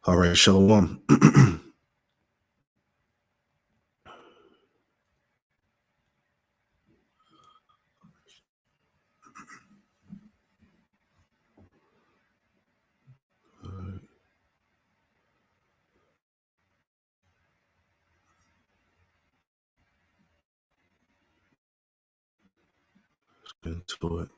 All right, Shalom. Into it.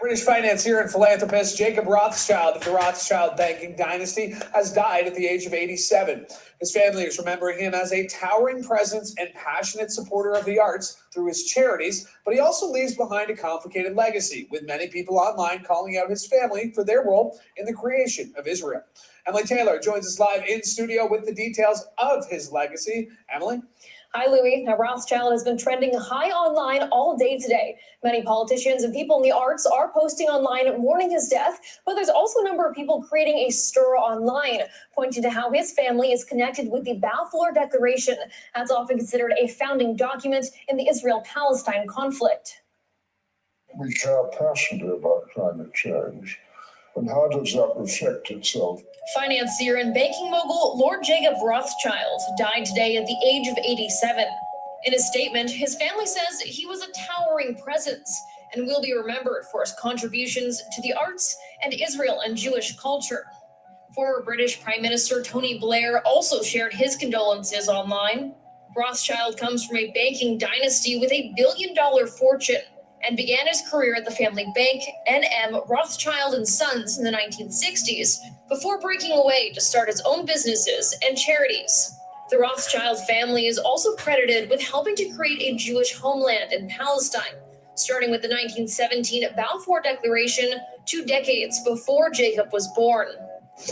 British financier and philanthropist Jacob Rothschild of the Rothschild banking dynasty has died at the age of 87. His family is remembering him as a towering presence and passionate supporter of the arts through his charities, but he also leaves behind a complicated legacy, with many people online calling out his family for their role in the creation of Israel. Emily Taylor joins us live in studio with the details of his legacy. Emily? Hi, Louis. Now, Rothschild has been trending high online all day today. Many politicians and people in the arts are posting online mourning his death, but there's also a number of people creating a stir online, pointing to how his family is connected with the Balfour Declaration. That's often considered a founding document in the Israel-Palestine conflict. We care passionately about climate change. And how does that reflect itself? Financier and banking mogul Lord Jacob Rothschild died today at the age of 87. In a statement, his family says he was a towering presence and will be remembered for his contributions to the arts and Israel and Jewish culture. Former British Prime Minister Tony Blair also shared his condolences online. Rothschild comes from a banking dynasty with a billion-dollar fortune and began his career at the family bank N.M. Rothschild and Sons in the 1960s before breaking away to start his own businesses and charities. The Rothschild family is also credited with helping to create a Jewish homeland in Palestine, starting with the 1917 Balfour Declaration 2 decades before Jacob was born.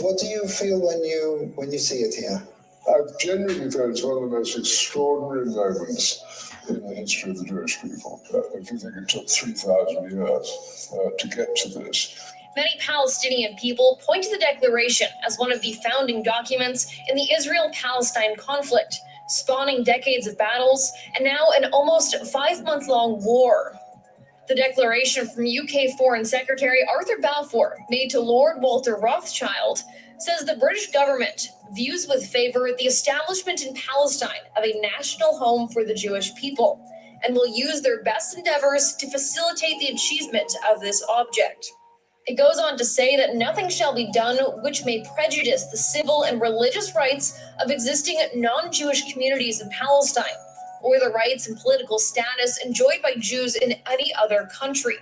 What do you feel when you see it here? I've genuinely felt it's one of the most extraordinary moments in the history of the Jewish people. If you think it took 3,000 years to get to this. Many Palestinian people point to the declaration as one of the founding documents in the Israel-Palestine conflict, spawning decades of battles and now an almost 5-month-long war. The declaration from UK Foreign Secretary Arthur Balfour, made to Lord Walter Rothschild, says the British government views with favor the establishment in Palestine of a national home for the Jewish people and will use their best endeavors to facilitate the achievement of this object. It goes on to say that nothing shall be done which may prejudice the civil and religious rights of existing non-Jewish communities in Palestine, or the rights and political status enjoyed by Jews in any other country.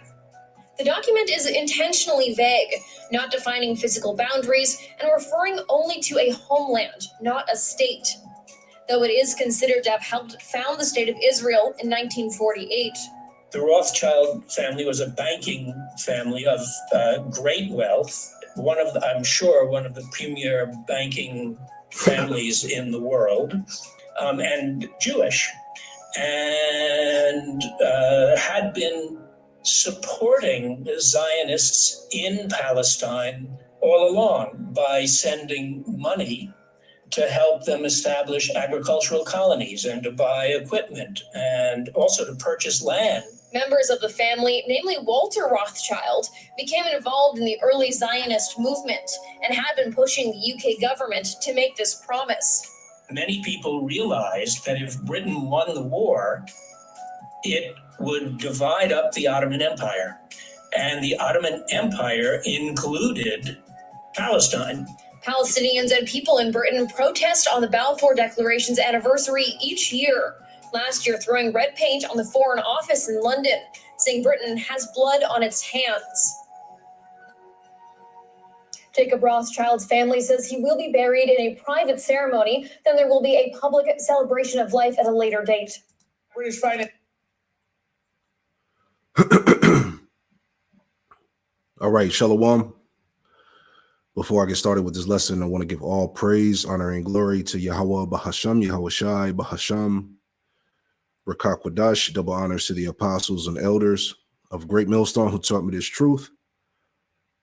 The document is intentionally vague, not defining physical boundaries and referring only to a homeland, not a state, though it is considered to have helped found the state of Israel in 1948. The Rothschild family was a banking family of great wealth, I'm sure one of the premier banking families in the world, and Jewish, and had been supporting the Zionists in Palestine all along by sending money to help them establish agricultural colonies and to buy equipment and also to purchase land. Members of the family, namely Walter Rothschild, became involved in the early Zionist movement and had been pushing the UK government to make this promise. Many people realized that if Britain won the war, it would divide up the Ottoman Empire. And the Ottoman Empire included Palestine. Palestinians and people in Britain protest on the Balfour Declaration's anniversary each year. Last year, throwing red paint on the Foreign Office in London, saying Britain has blood on its hands. Jacob Rothschild's family says he will be buried in a private ceremony. Then there will be a public celebration of life at a later date. British finance. All right, Shalom. Before I get started with this lesson, I want to give all praise, honor, and glory to Yahweh Bahasham, Yahweh Shai Bahasham, Rakakwadash, double honors to the apostles and elders of Great Millstone who taught me this truth.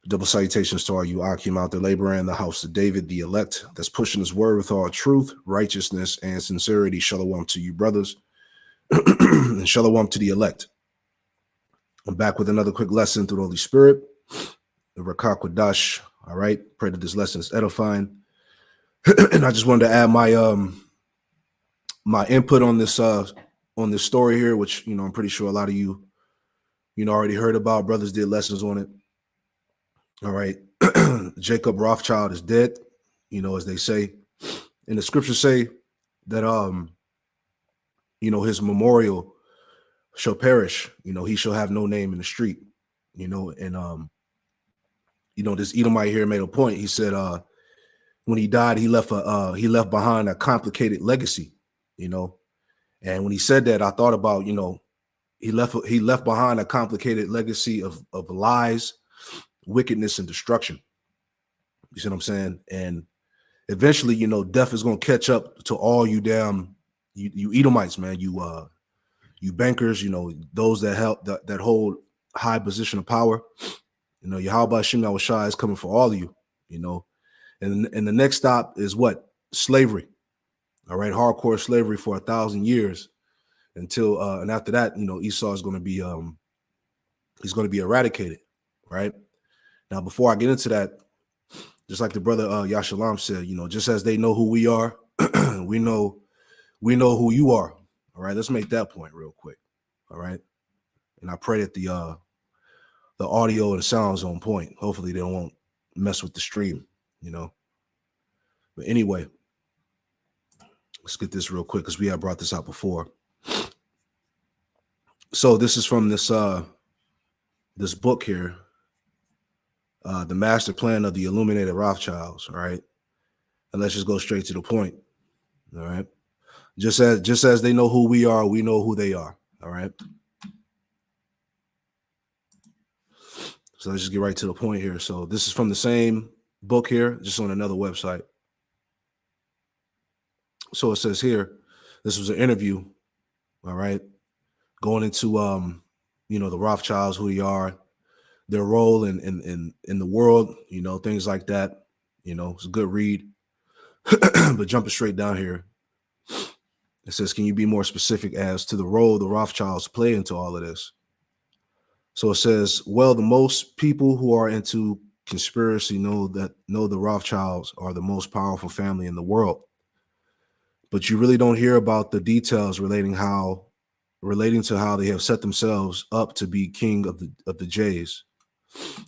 Double salutations to all you Akim out there laboring in the house of David, the elect, that's pushing his word with all truth, righteousness, and sincerity. Shalom to you, brothers, and shalom to the elect. I'm back with another quick lesson through the Holy Spirit, the Rakakwadash. All right, pray that this lesson is edifying. And I just wanted to add my my input on this story here, which I'm pretty sure a lot of you already heard about. Brothers did lessons on it. All right. Jacob Rothschild is dead, as they say. And the scriptures say that his memorial shall perish, he shall have no name in the street, and this Edomite here made a point. He said when he died, he left behind a complicated legacy, and when he said that, I thought about, he left behind a complicated legacy of lies, wickedness, and destruction. You see what I'm saying? And eventually, death is going to catch up to all you damn you Edomites, man. You bankers, those that hold high position of power. Yahweh Shem Shai is coming for all of you. And the next stop is what? Slavery. All right, hardcore slavery for 1,000 years until and after that, Esau is going to be he's going to be eradicated. Right now, before I get into that, just like the brother Yashalam said, just as they know who we are, we know who you are. All right, let's make that point real quick. All right, and I pray that the audio and the sound's on point. Hopefully, they won't mess with the stream. But anyway, let's get this real quick because we have brought this out before. So this is from this book here. The Master Plan of the Illuminated Rothschilds, all right? And let's just go straight to the point, all right? Just as they know who we are, we know who they are, all right? So let's just get right to the point here. So this is from the same book here, just on another website. So it says here, this was an interview, all right, going into, the Rothschilds, who they are, their role in the world, things like that. It's a good read. But jumping straight down here, it says, can you be more specific as to the role the Rothschilds play into all of this? So it says, well, the most people who are into conspiracy know the Rothschilds are the most powerful family in the world. But you really don't hear about the details relating to how they have set themselves up to be king of the Jays,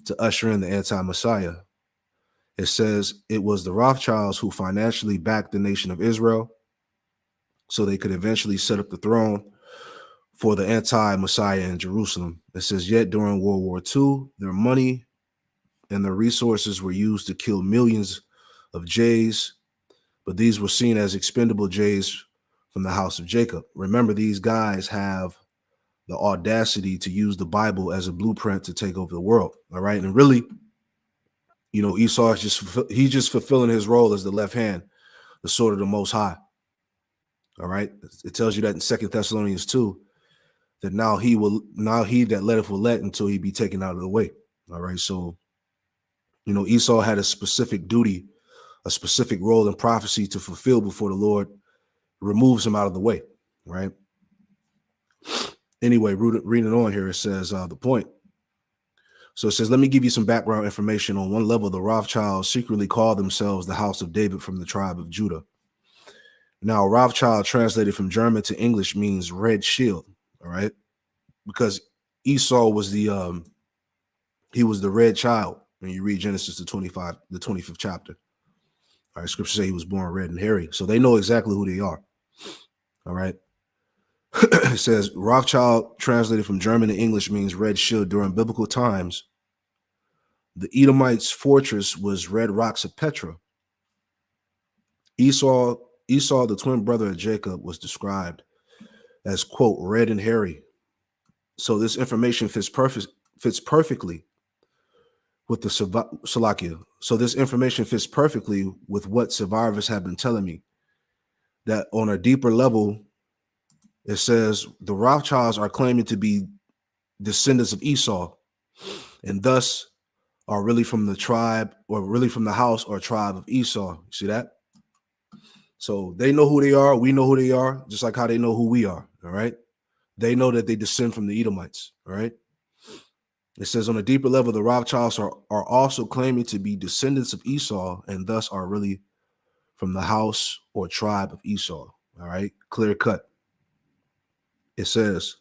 to usher in the anti-Messiah. It says it was the Rothschilds who financially backed the nation of Israel so they could eventually set up the throne for the anti-Messiah in Jerusalem. It says, yet during World War II, their money and their resources were used to kill millions of Jays, but these were seen as expendable Jays from the house of Jacob. Remember, these guys have the audacity to use the Bible as a blueprint to take over the world. All right. And really, Esau is just fulfilling his role as the left hand, the sword of the Most High. All right. It tells you that in 2 Thessalonians 2, that now he that letteth will let until he be taken out of the way. All right. So, Esau had a specific duty, a specific role in prophecy to fulfill before the Lord removes him out of the way. Right. Anyway, reading on here, it says the point. So it says, let me give you some background information. On one level, the Rothschilds secretly called themselves the House of David from the tribe of Judah. Now, Rothschild translated from German to English means red shield. All right. Because Esau was he was the red child. When you read Genesis the 25th chapter. All right. Scripture say he was born red and hairy. So they know exactly who they are. All right. It says Rothschild translated from German to English means red shield. During biblical times, the Edomites' fortress was red rocks of Petra. Esau, the twin brother of Jacob, was described as, quote, red and hairy. So this information fits perfectly with the Salakia. So this information fits perfectly with what survivors have been telling me, that on a deeper level, it says the Rothschilds are claiming to be descendants of Esau, and thus are really from the tribe, or really from the house or tribe of Esau. You see that? So they know who they are. We know who they are, just like how they know who we are. All right. They know that they descend from the Edomites. All right. It says on a deeper level, the Rothschilds are also claiming to be descendants of Esau, and thus are really from the house or tribe of Esau. All right. Clear cut. It says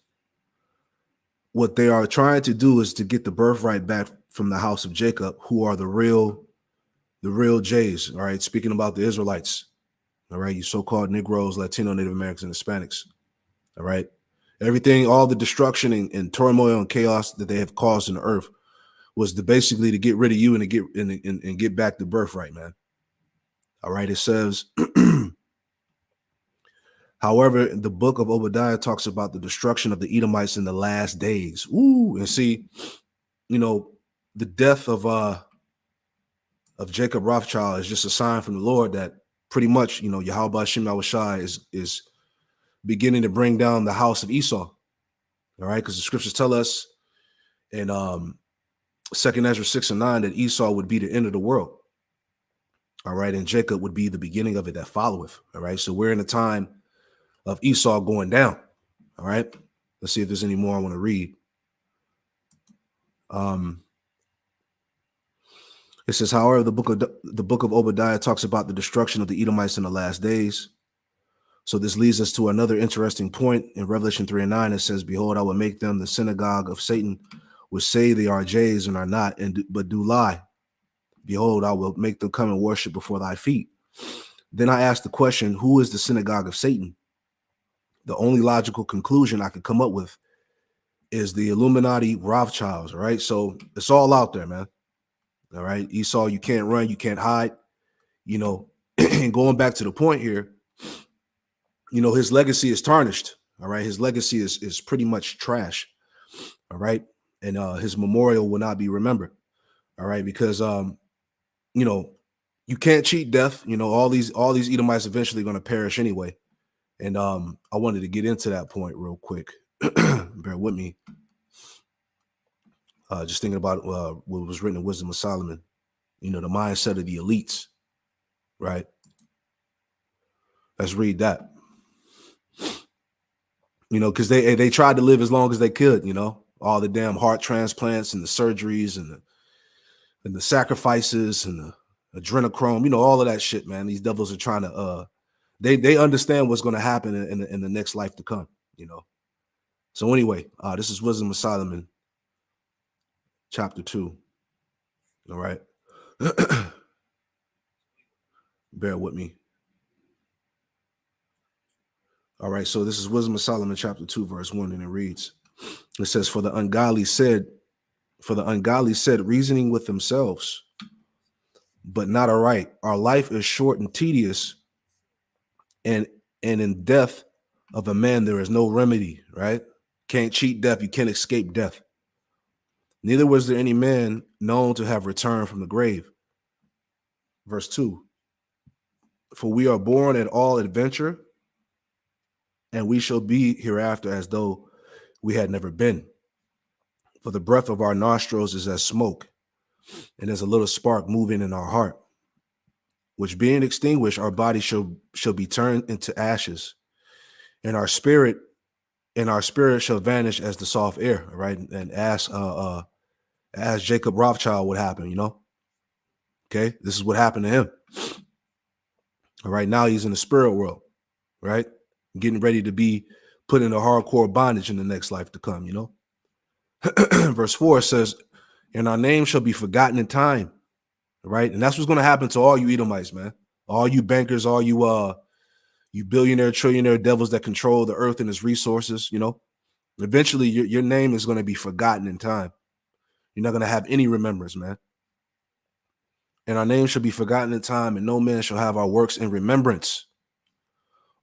what they are trying to do is to get the birthright back from the house of Jacob, who are the real Jays. All right. Speaking about the Israelites. All right. You so-called Negroes, Latino, Native Americans, and Hispanics. All right. Everything, all the destruction and turmoil and chaos that they have caused in the earth was basically to get rid of you and to get back the birthright, man. All right. It says, however, the book of Obadiah talks about the destruction of the Edomites in the last days. Ooh, and see, you know, the death of Jacob Rothschild is just a sign from the Lord that pretty much, you know, Yahweh Shem Yahushai is beginning to bring down the house of Esau. All right, because the scriptures tell us in 2nd Ezra 6:9 that Esau would be the end of the world. All right, and Jacob would be the beginning of it that followeth. All right, so we're in a time of Esau going down. All right, let's see if there's any more I want to read. It says, however, the book of Obadiah talks about the destruction of the Edomites in the last days. So this leads us to another interesting point in Revelation 3:9. It says, behold, I will make them the synagogue of Satan, which say they are Jays and are not, but do lie. Behold, I will make them come and worship before thy feet. Then I asked the question, who is the synagogue of Satan? The only logical conclusion I could come up with is the Illuminati Rothschilds. All right. So it's all out there, man. All right. Esau, you can't run, you can't hide. You know, and going back to the point here, you know, his legacy is tarnished. All right. His legacy is pretty much trash. All right. And his memorial will not be remembered. All right. Because you know, you can't cheat death. You know, all these Edomites eventually going to perish anyway. And I wanted to get into that point real quick. Bear with me. Just thinking about what was written in Wisdom of Solomon. You know, the mindset of the elites, right? Let's read that. You know, because they tried to live as long as they could. You know, all the damn heart transplants and the surgeries and the sacrifices and the adrenochrome. You know, all of that shit, man. These devils are trying to. They understand what's going to happen in the next life to come. You know. So anyway, this is Wisdom of Solomon, chapter 2. All right. Bear with me. All right. So this is Wisdom of Solomon, chapter 2, verse 1, and it reads, it says, for the ungodly said, reasoning with themselves, but not aright. Our life is short and tedious, and in death of a man there is no remedy, right? Can't cheat death. You can't escape death. Neither was there any man known to have returned from the grave. Verse 2, for we are born at all adventure, and we shall be hereafter as though we had never been. For the breath of our nostrils is as smoke, and as a little spark moving in our heart, which being extinguished, our body shall be turned into ashes, and our spirit shall vanish as the soft air, right? And as Jacob Rothschild would happen, you know. Okay, this is what happened to him. All right, now he's in the spirit world, right? Getting ready to be put into hardcore bondage in the next life to come, you know. Verse 4 says, and our name shall be forgotten in time, right? And that's what's going to happen to all you Edomites, man. All you bankers, all you billionaire, trillionaire devils that control the earth and its resources, you know. Eventually, your name is going to be forgotten in time. You're not going to have any remembrance, man. And our name shall be forgotten in time, and no man shall have our works in remembrance.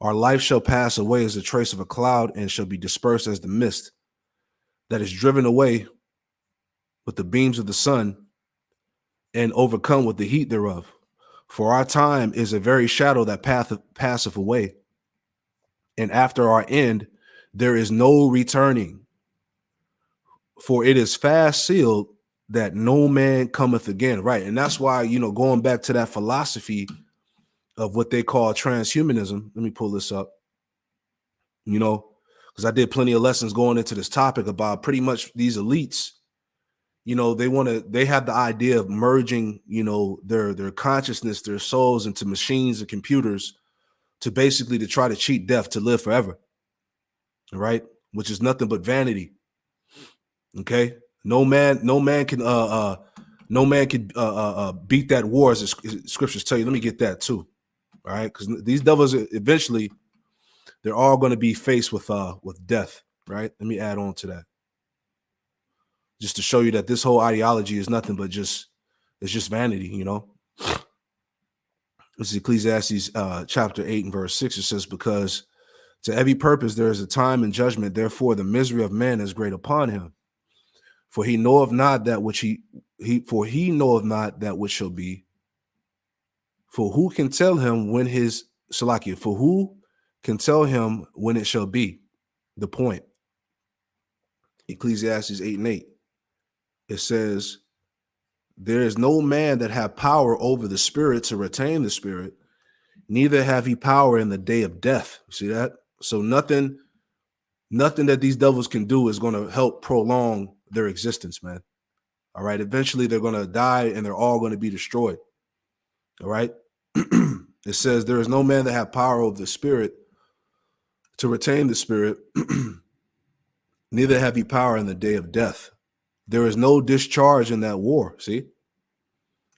Our life shall pass away as the trace of a cloud, and shall be dispersed as the mist that is driven away with the beams of the sun and overcome with the heat thereof. For our time is a very shadow that passeth away, and after our end there is no returning. For it is fast sealed that no man cometh again. Right. And that's why, going back to that philosophy of what they call transhumanism. Let me pull this up, because I did plenty of lessons going into this topic about pretty much these elites. They have the idea of merging, their consciousness, their souls into machines and computers to try to cheat death to live forever. Right. Which is nothing but vanity. Okay. No man can beat that war, as the scriptures tell you. Let me get that too. All right. Because these devils eventually they're all going to be faced with death. Right. Let me add on to that. Just to show you that this whole ideology is nothing but it's just vanity, This is Ecclesiastes chapter 8 and verse 6. It says, because to every purpose there is a time and judgment, therefore the misery of man is great upon him. For he knoweth not that which he knoweth not that which shall be. For who can tell him when his Salakia? For who can tell him when it shall be? The point. Ecclesiastes 8 and 8. It says, there is no man that have power over the spirit to retain the spirit, neither have he power in the day of death. See that? So nothing that these devils can do is going to help prolong their existence, man. All right. Eventually they're going to die and they're all going to be destroyed. All right. It says there is no man that have power over the spirit to retain the spirit, neither have he power in the day of death. There is no discharge in that war. See,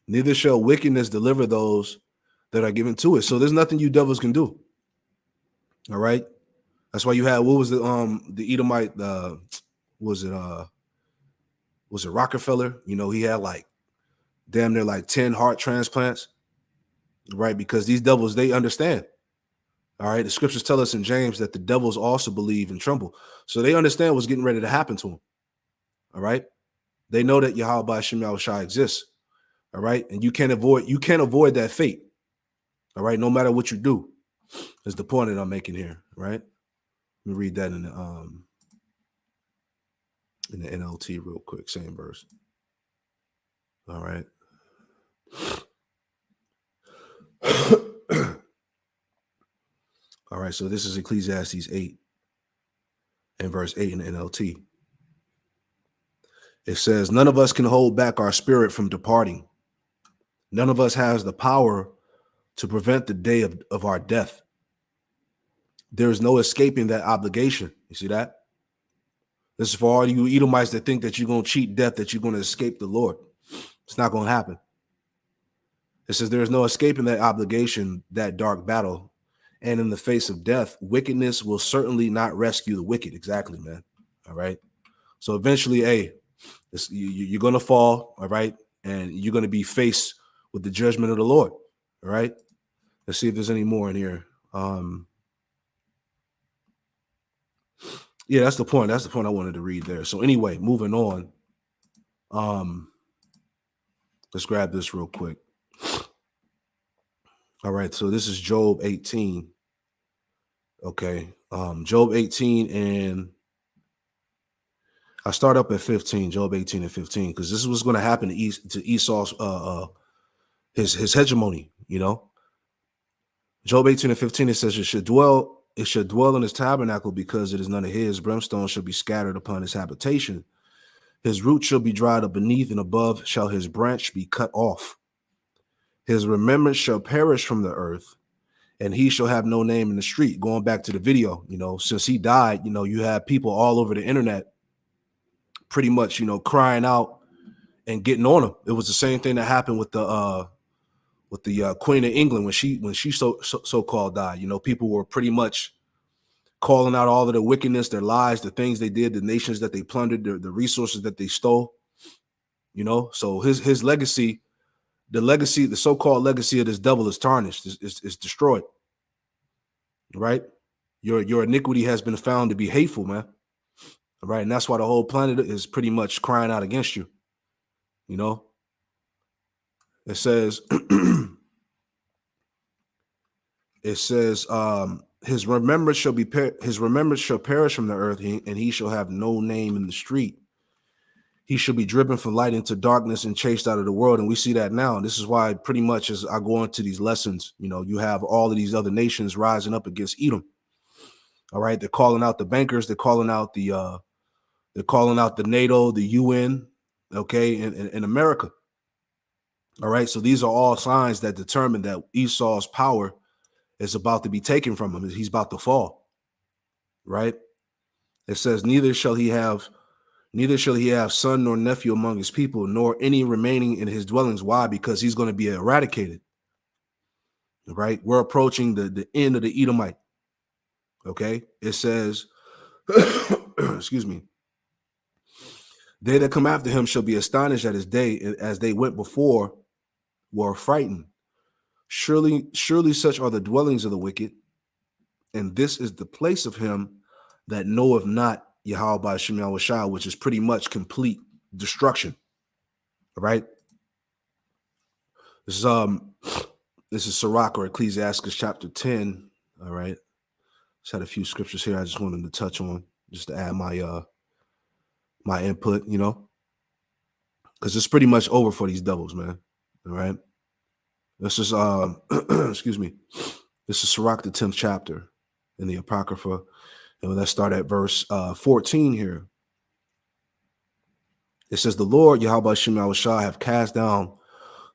neither shall wickedness deliver those that are given to it. So there's nothing you devils can do. All right. That's why you had, what was the Edomite, was it Rockefeller? He had like damn near like 10 heart transplants, right? Because these devils, they understand. All right. The scriptures tell us in James that the devils also believe and tremble. So they understand what's getting ready to happen to them. All right. They know that Yahweh Shem Yahushua exists. All right. And you can't avoid that fate. All right. No matter what you do, is the point that I'm making here. Right. Let me read that in the NLT real quick. Same verse. All right. All right. So this is Ecclesiastes 8 and verse 8 in the NLT. It says, none of us can hold back our spirit from departing. None of us has the power to prevent the day of our death. There is no escaping that obligation. You see that? This is for all you Edomites that think that you're going to cheat death, that you're going to escape the Lord. It's not going to happen. It says there is no escaping that obligation, that dark battle. And in the face of death, wickedness will certainly not rescue the wicked. Exactly, man. All right. So eventually, you're going to fall. All right. And you're going to be faced with the judgment of the Lord. All right. Let's see if there's any more in here. Yeah, that's the point. That's the point I wanted to read there. So anyway, moving on. Let's grab this real quick. All right. So this is Job 18. Okay. Job 18, and I start up at 15, Job 18 and 15, because this is what's going to happen to Esau's his hegemony, Job 18 and 15, it says it should dwell in his tabernacle because it is none of his. Brimstone shall be scattered upon his habitation. His root shall be dried up beneath, and above shall his branch be cut off. His remembrance shall perish from the earth, and he shall have no name in the street. Going back to the video, since he died, you have people all over the internet pretty much, crying out and getting on him. It was the same thing that happened with the Queen of England when she so-called died. People were pretty much calling out all of the wickedness, their lies, the things they did, the nations that they plundered, the resources that they stole. So his legacy, the so-called legacy of this devil is tarnished, is destroyed. Right? Your iniquity has been found to be hateful, man. Right? And that's why the whole planet is pretty much crying out against you. It says, his remembrance shall perish from the earth, and he shall have no name in the street. He shall be driven from light into darkness and chased out of the world. And we see that now. And this is why pretty much as I go into these lessons, you have all of these other nations rising up against Edom. All right. They're calling out the bankers. They're calling out the NATO, the UN, okay, in America. All right. So these are all signs that determine that Esau's power is about to be taken from him. He's about to fall. Right. It says, neither shall he have son nor nephew among his people, nor any remaining in his dwellings. Why? Because he's going to be eradicated. Right? We're approaching the end of the Edomite. Okay? It says, excuse me, they that come after him shall be astonished at his day, as they went before were frightened. Surely such are the dwellings of the wicked, and this is the place of him that knoweth not Yahweh by Shem Yahushua, which is pretty much complete destruction. Right? This is Sirach, or Ecclesiastes chapter 10. All right. Just had a few scriptures here I just wanted to touch on, just to add my my input, because it's pretty much over for these devils, man. All right. This is excuse me. This is Sirach, the 10th chapter in the Apocrypha. And let's start at verse 14 here. It says, the Lord, Yahweh Shem Yahushua, have cast down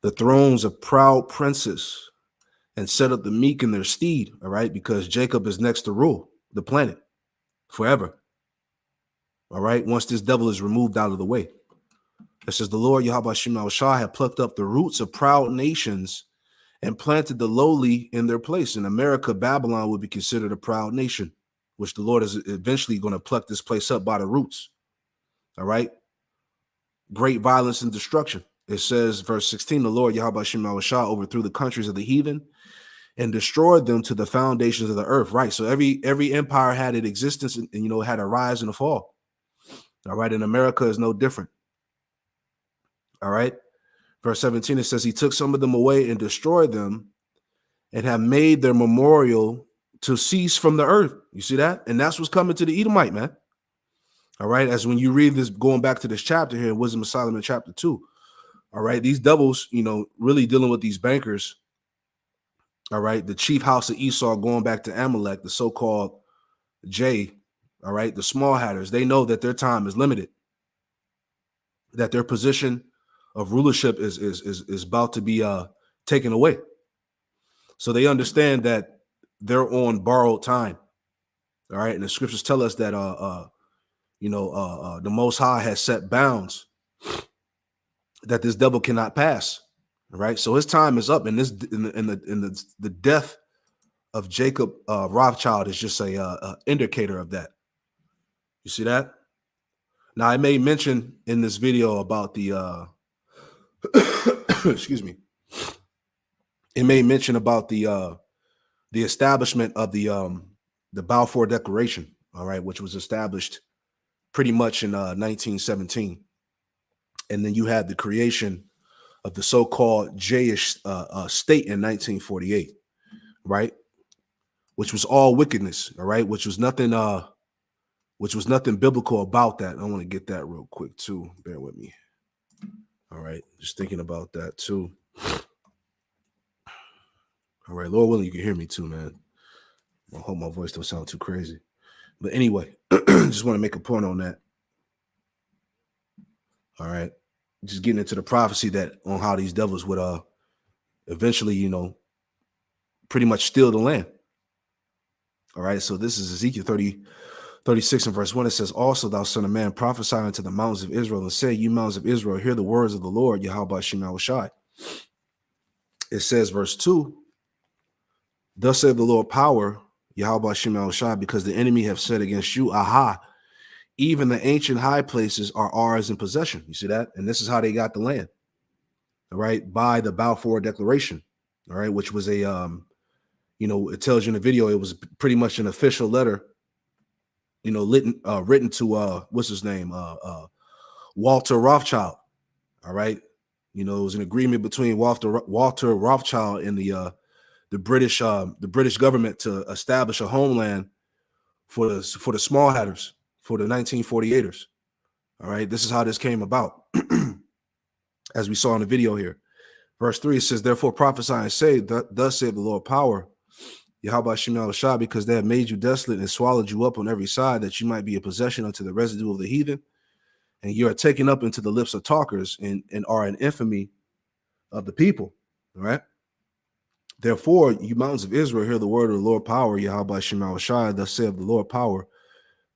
the thrones of proud princes and set up the meek in their stead. All right. Because Jacob is next to rule the planet forever. All right. Once this devil is removed out of the way. It says, the Lord, Yahweh Shem Yahushua, have plucked up the roots of proud nations and planted the lowly in their place. In America, Babylon would be considered a proud nation, which the Lord is eventually going to pluck this place up by the roots. All right. Great violence and destruction. It says, verse 16, the Lord Yahweh Shem Yahushua overthrew the countries of the heathen and destroyed them to the foundations of the earth. Right. So every empire had its existence and had a rise and a fall. All right. And America is no different. All right. Verse 17, it says, he took some of them away and destroyed them and have made their memorial to cease from the earth. You see that? And that's what's coming to the Edomite, man. All right. As when you read this, going back to this chapter here in Wisdom of Solomon, chapter 2. All right. These devils, really dealing with these bankers. All right. The chief house of Esau going back to Amalek, the so-called J. All right. The small hatters, they know that their time is limited, that their position of rulership is about to be taken away. So they understand that they're on borrowed time. All right. And the scriptures tell us that the Most High has set bounds that this devil cannot pass. All right. So his time is up, and the death of Jacob Rothschild is just a indicator of that. You see that? Now, I made mention in this video about the excuse me. It made mention about the establishment of the Balfour Declaration, all right, which was established pretty much in 1917. And then you had the creation of the so-called Jayish state in 1948, right? Which was all wickedness, all right, which was nothing biblical about that. I want to get that real quick too. Bear with me. All right, just thinking about that too. All right, Lord willing, you can hear me too, man. I hope my voice don't sound too crazy. But anyway, just want to make a point on that. All right, just getting into the prophecy that on how these devils would eventually, pretty much steal the land. All right, so this is Ezekiel 36 and verse 1. It says, also, thou son of man, prophesy unto the mountains of Israel and say, you mountains of Israel, hear the words of the Lord, Yahweh Shem Yahushua. It says, verse 2, thus saith the Lord power, Yahweh Shem Yahushua, because the enemy have said against you, aha, even the ancient high places are ours in possession. You see that? And this is how they got the land. All right, by the Balfour Declaration. All right, which was a it tells you in the video, it was pretty much an official letter, written to what's his name? Walter Rothschild. All right. You know, it was an agreement between Walter Rothschild and the British government to establish a homeland for the small hatters, for the 1948ers. All right, this is how this came about, as we saw in the video here. Verse 3, it says, therefore prophesy and say, thus saith the Lord power, Yahweh Shem Shah, because they have made you desolate and swallowed you up on every side, that you might be a possession unto the residue of the heathen. And you are taken up into the lips of talkers and are an infamy of the people. All right. Therefore, you mountains of Israel, hear the word of the Lord power, Yahweh Shem Shah, thus saith the Lord power,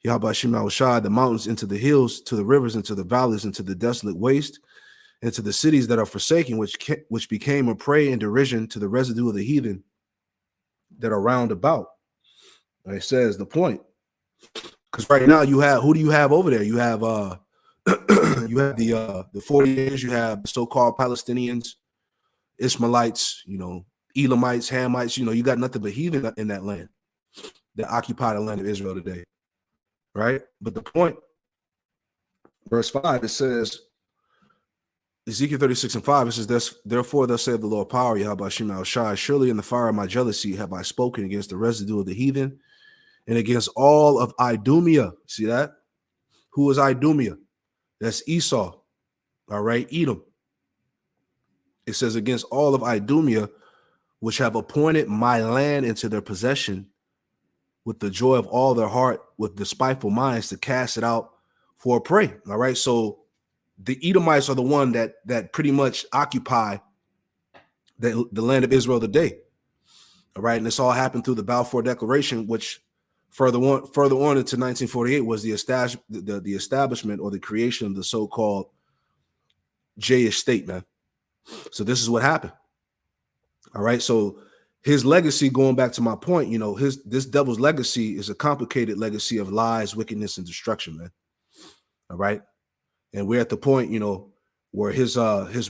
Yahweh Shem Shah, the mountains into the hills, to the rivers, into the valleys, into the desolate waste, into the cities that are forsaken, which became a prey and derision to the residue of the heathen that are round about. And it says the point, because right now you have, who do you have over there? You have you have the 40 years, you have the so-called Palestinians, Ishmaelites, you know, Elamites, Hamites, you know, you got nothing but heathen in that land that occupy the land of Israel today, right? But the point, verse 5, it says, Ezekiel 36:5, it says, therefore thus saith the Lord power, Yahweh Shem Shai, surely in the fire of my jealousy have I spoken against the residue of the heathen and against all of Idumea. See that? Who is Idumea? That's Esau. All right, Edom. It says, against all of Idumea, which have appointed my land into their possession with the joy of all their heart, with despiteful minds to cast it out for a prey. All right, so the Edomites are the one that pretty much occupy the land of Israel today. All right, and this all happened through the Balfour Declaration, which further on into 1948 was the establishment or the creation of the so-called Jewish state, man. So this is what happened. All right, so his legacy, going back to my point, you know, this devil's legacy is a complicated legacy of lies, wickedness, and destruction, man. All right. And we're at the point, you know, where his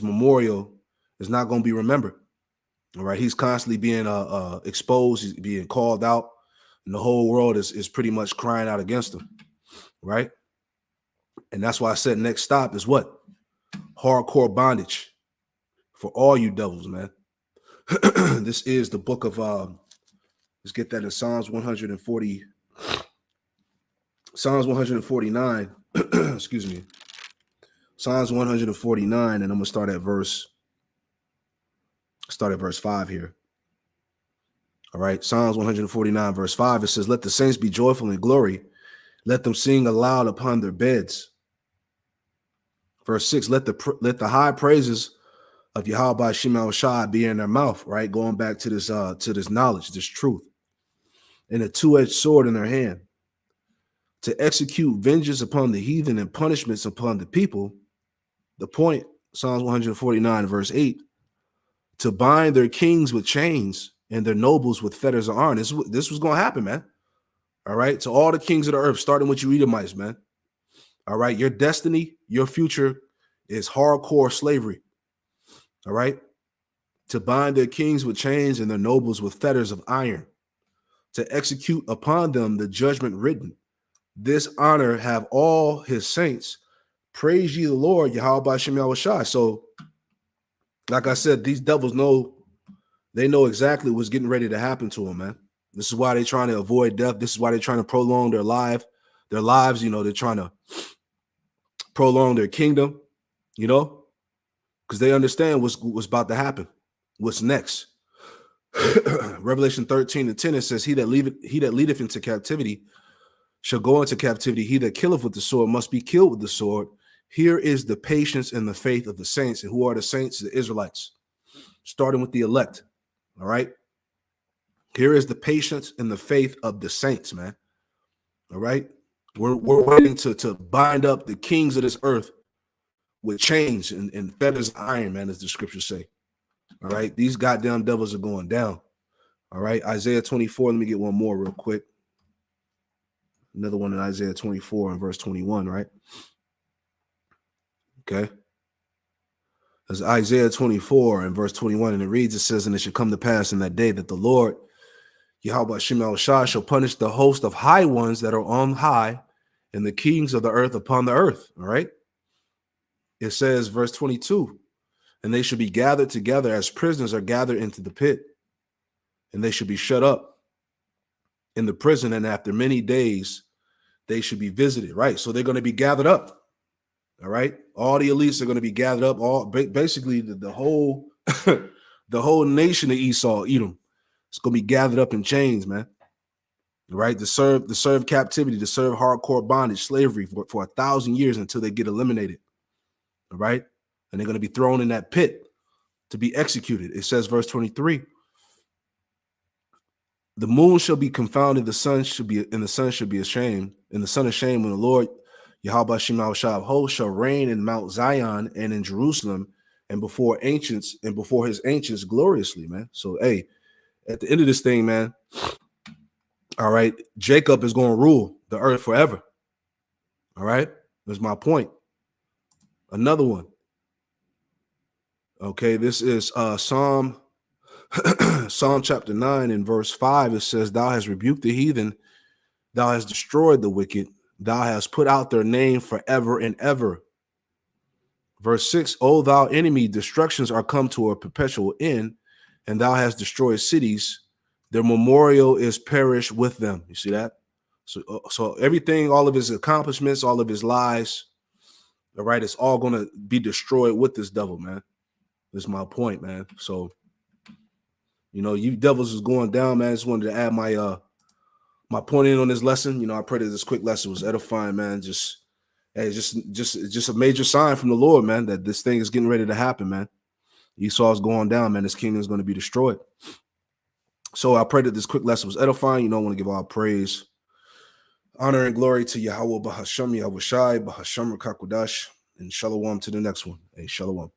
memorial is not going to be remembered. All right. He's constantly being exposed. He's being called out. And the whole world is pretty much crying out against him. Right. And that's why I said next stop is what? Hardcore bondage for all you devils, man. This is the book of, let's get that in Psalms 140, Psalms 149, excuse me. Psalms 149, and I'm gonna start at verse 5 here. All right, Psalms 149, verse 5. It says, let the saints be joyful in glory. Let them sing aloud upon their beds. Verse 6, let the high praises of Yahweh Shem Shai be in their mouth, right? Going back to this knowledge, this truth, and a two-edged sword in their hand, to execute vengeance upon the heathen and punishments upon the people. The point, Psalms 149, verse 8, to bind their kings with chains and their nobles with fetters of iron. This was going to happen, man. All right. To all the kings of the earth, starting with you Edomites, man. All right. Your destiny, your future is hardcore slavery. All right. To bind their kings with chains and their nobles with fetters of iron, to execute upon them the judgment written. This honor have all his saints. Praise ye the Lord, Yahweh Shem Shai. So, like I said, these devils know exactly what's getting ready to happen to them, man. This is why they're trying to avoid death. This is why they're trying to prolong their lives. You know, they're trying to prolong their kingdom, you know, because they understand what's about to happen, what's next. Revelation 13:10, it says, he that leadeth into captivity shall go into captivity. He that killeth with the sword must be killed with the sword. Here is the patience and the faith of the saints. And who are the saints? The Israelites, starting with the elect. All right. Here is the patience and the faith of the saints, man. All right. We're waiting to bind up the kings of this earth with chains and fetters of iron, man, as the scriptures say. All right. These goddamn devils are going down. All right. Isaiah 24. Let me get one more real quick. Another one in Isaiah 24 and verse 21, right? Okay. There's Isaiah 24 and verse 21, and it reads, it says, and it shall come to pass in that day that the Lord, Yahweh Shem Shai, shall punish the host of high ones that are on high and the kings of the earth upon the earth. All right. It says, verse 22, and they should be gathered together as prisoners are gathered into the pit, and they should be shut up in the prison, and after many days they should be visited, right? So they're going to be gathered up, all right? All the elites are going to be gathered up, all basically the whole the whole nation of Esau, Edom, it's going to be gathered up in chains, man. Right, to serve captivity, to serve hardcore bondage, slavery for 1,000 years until they get eliminated. All right, and they're going to be thrown in that pit to be executed. It says, verse 23, the moon shall be confounded, the sun should be ashamed, and the sun ashamed when the Lord Yahweh Shem Shah of hosts shall reign in Mount Zion and in Jerusalem and before his ancients gloriously, man. So hey, at the end of this thing, man. All right, Jacob is going to rule the earth forever. All right, that's my point. Another one. Okay, this is Psalm chapter 9 and verse 5. It says, thou hast rebuked the heathen, thou hast destroyed the wicked, thou hast put out their name forever and ever. Verse 6, O thou enemy, destructions are come to a perpetual end, and thou hast destroyed cities, their memorial is perished with them. You see that? So everything, all of his accomplishments, all of his lies, all right, it's all going to be destroyed with this devil, man. That's my point, man. So, you devils is going down, man. I just wanted to add my my point in on this lesson. I pray that this quick lesson was edifying, man. Just a major sign from the Lord, man, that this thing is getting ready to happen, man. Esau's going down, man. His kingdom is going to be destroyed. So I pray that this quick lesson was edifying. I want to give all praise, honor, and glory to Yahweh Bahasham, Yahweh Shai, Bahasham Rakakwadash, and Shalom to the next one. Hey, Shalom.